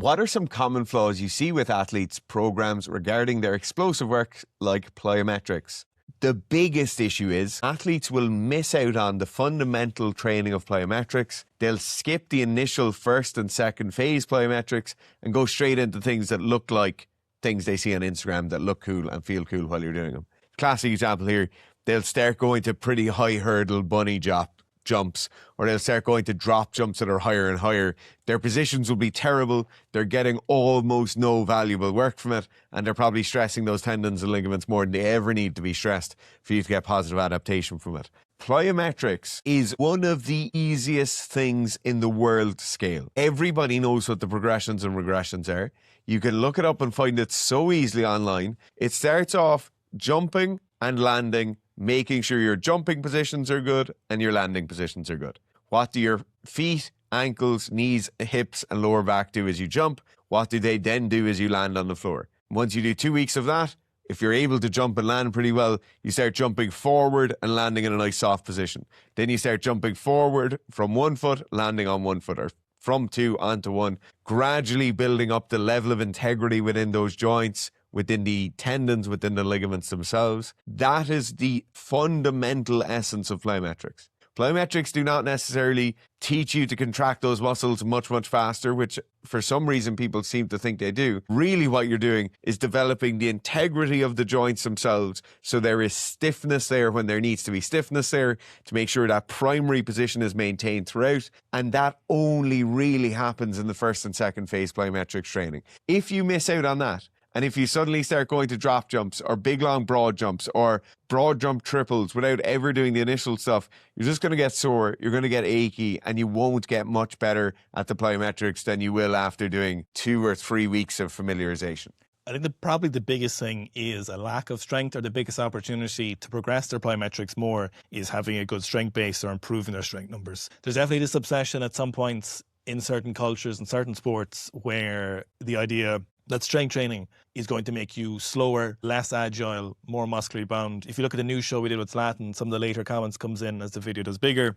What are some common flaws you see with athletes' programs regarding their explosive work like plyometrics? The biggest issue is athletes will miss out on the fundamental training of plyometrics. They'll skip the initial first and second phase plyometrics and go straight into things that look like things they see on Instagram that look cool and feel cool while you're doing them. Classic example here, they'll start going to pretty high hurdle bunny jumps, or they'll start going to drop jumps that are higher and higher. Their positions will be terrible. They're getting almost no valuable work from it, and they're probably stressing those tendons and ligaments more than they ever need to be stressed for you to get positive adaptation from it. Plyometrics is one of the easiest things in the world to scale. Everybody knows what the progressions and regressions are. You can look it up and find it so easily online. It starts off jumping and landing, making sure your jumping positions are good and your landing positions are good. What do your feet, ankles, knees, hips, and lower back do as you jump? What do they then do as you land on the floor? Once you do 2 weeks of that, if you're able to jump and land pretty well, you start jumping forward and landing in a nice soft position. Then you start jumping forward from 1 foot, landing on 1 foot, or from 2 onto 1, gradually building up the level of integrity within those joints, within the tendons, within the ligaments themselves. That is the fundamental essence of plyometrics. Plyometrics do not necessarily teach you to contract those muscles much, much faster, which for some reason people seem to think they do. Really what you're doing is developing the integrity of the joints themselves, so there is stiffness there when there needs to be stiffness there, to make sure that primary position is maintained throughout, and that only really happens in the first and second phase plyometrics training. If you miss out on that, and if you suddenly start going to drop jumps or big long broad jumps or broad jump triples without ever doing the initial stuff, you're just going to get sore, you're going to get achy, and you won't get much better at the plyometrics than you will after doing 2 or 3 weeks of familiarization. I think probably the biggest thing is a lack of strength, or the biggest opportunity to progress their plyometrics more is having a good strength base or improving their strength numbers. There's definitely this obsession at some points in certain cultures and certain sports where the idea that strength training is going to make you slower, less agile, more muscularly bound. If you look at the news show we did with Zlatan, some of the later comments comes in as the video does bigger.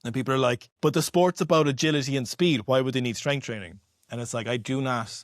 And people are like, but the sport's about agility and speed. Why would they need strength training? And it's like, I do not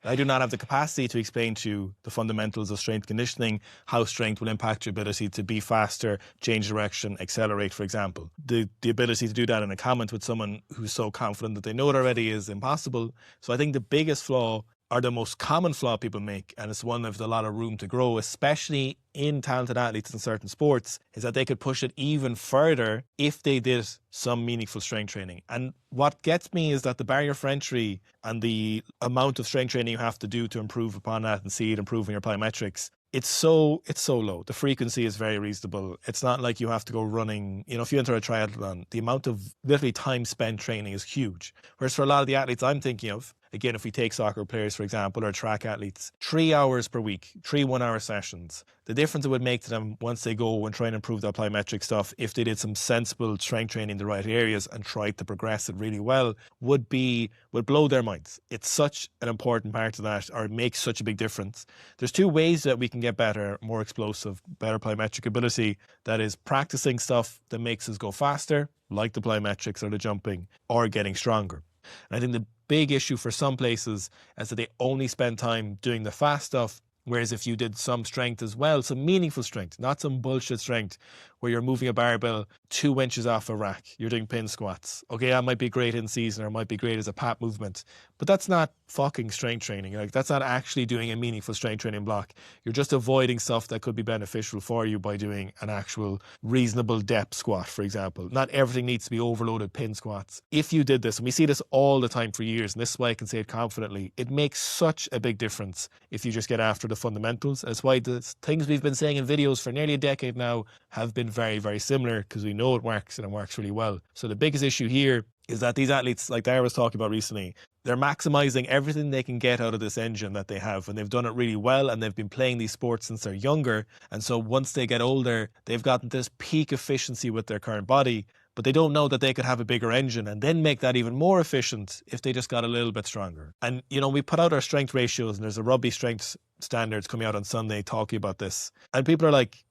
have the capacity to explain to you the fundamentals of strength conditioning, how strength will impact your ability to be faster, change direction, accelerate, for example. The ability to do that in a comment with someone who's so confident that they know it already is impossible. So I think the biggest flaw, or the most common flaw people make, and it's one with a lot of room to grow, especially in talented athletes in certain sports, is that they could push it even further if they did some meaningful strength training. And what gets me is that the barrier for entry and the amount of strength training you have to do to improve upon that and see it improving your plyometrics, it's so low. The frequency is very reasonable. It's not like you have to go running. If you enter a triathlon, the amount of literally time spent training is huge. Whereas for a lot of the athletes I'm thinking of, again, if we take soccer players, for example, or track athletes, 3 hours per week, 3 one-hour sessions. The difference it would make to them once they go and try and improve their plyometric stuff, if they did some sensible strength training in the right areas and tried to progress it really well, would blow their minds. It's such an important part of that, or it makes such a big difference. There's 2 ways that we can get better, more explosive, better plyometric ability. That is practicing stuff that makes us go faster, like the plyometrics or the jumping, or getting stronger. And I think the big issue for some places is that they only spend time doing the fast stuff, whereas if you did some strength as well, some meaningful strength, not some bullshit strength where you're moving a barbell 2 inches off a rack, you're doing pin squats. Okay, that might be great in season, or it might be great as a pat movement, but that's not fucking strength training. Like, that's not actually doing a meaningful strength training block. You're just avoiding stuff that could be beneficial for you by doing an actual reasonable depth squat, for example. Not everything needs to be overloaded pin squats. If you did this, and we see this all the time for years, and this is why I can say it confidently, it makes such a big difference if you just get after the fundamentals. That's why the things we've been saying in videos for nearly a decade now have been very, very similar, because we know it works and it works really well. So the biggest issue here is that these athletes, like Dara was talking about recently, they're maximizing everything they can get out of this engine that they have, and they've done it really well, and they've been playing these sports since they're younger. And so once they get older, they've gotten this peak efficiency with their current body, but they don't know that they could have a bigger engine and then make that even more efficient if they just got a little bit stronger. And, we put out our strength ratios, and there's a rugby strength standards coming out on Sunday talking about this. And people are like,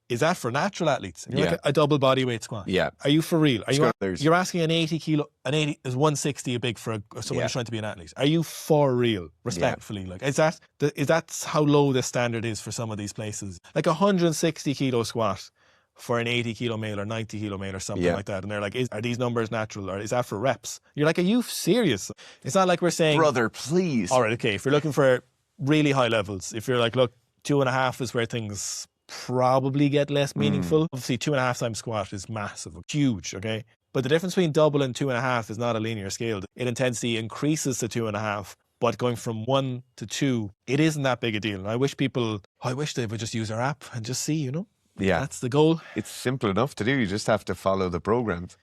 is that for natural athletes? And you're Yeah. like a double body weight squat. Yeah. Are you for real? Are you? There's- You're asking an 80 kilo, is 160 a big for someone Yeah. who's trying to be an athlete? Are you for real? Respectfully, like is that how low the standard is for some of these places? Like 160 kilo squat for an 80 kilo male or 90 kilo male or something like that, and they're like, are these numbers natural or is that for reps? You're like, are you serious? It's not like we're saying, brother, please. all right, okay, if you're looking for really high levels, if you're like, look, 2.5 is where things probably get less meaningful. Obviously 2.5 times squat is massive, huge, okay? But the difference between double and 2.5 is not a linear scale. In intensity increases to 2.5, but going from 1 to 2, it isn't that big a deal. And I wish they would just use our app and just see, Yeah. That's the goal. It's simple enough to do. You just have to follow the programs.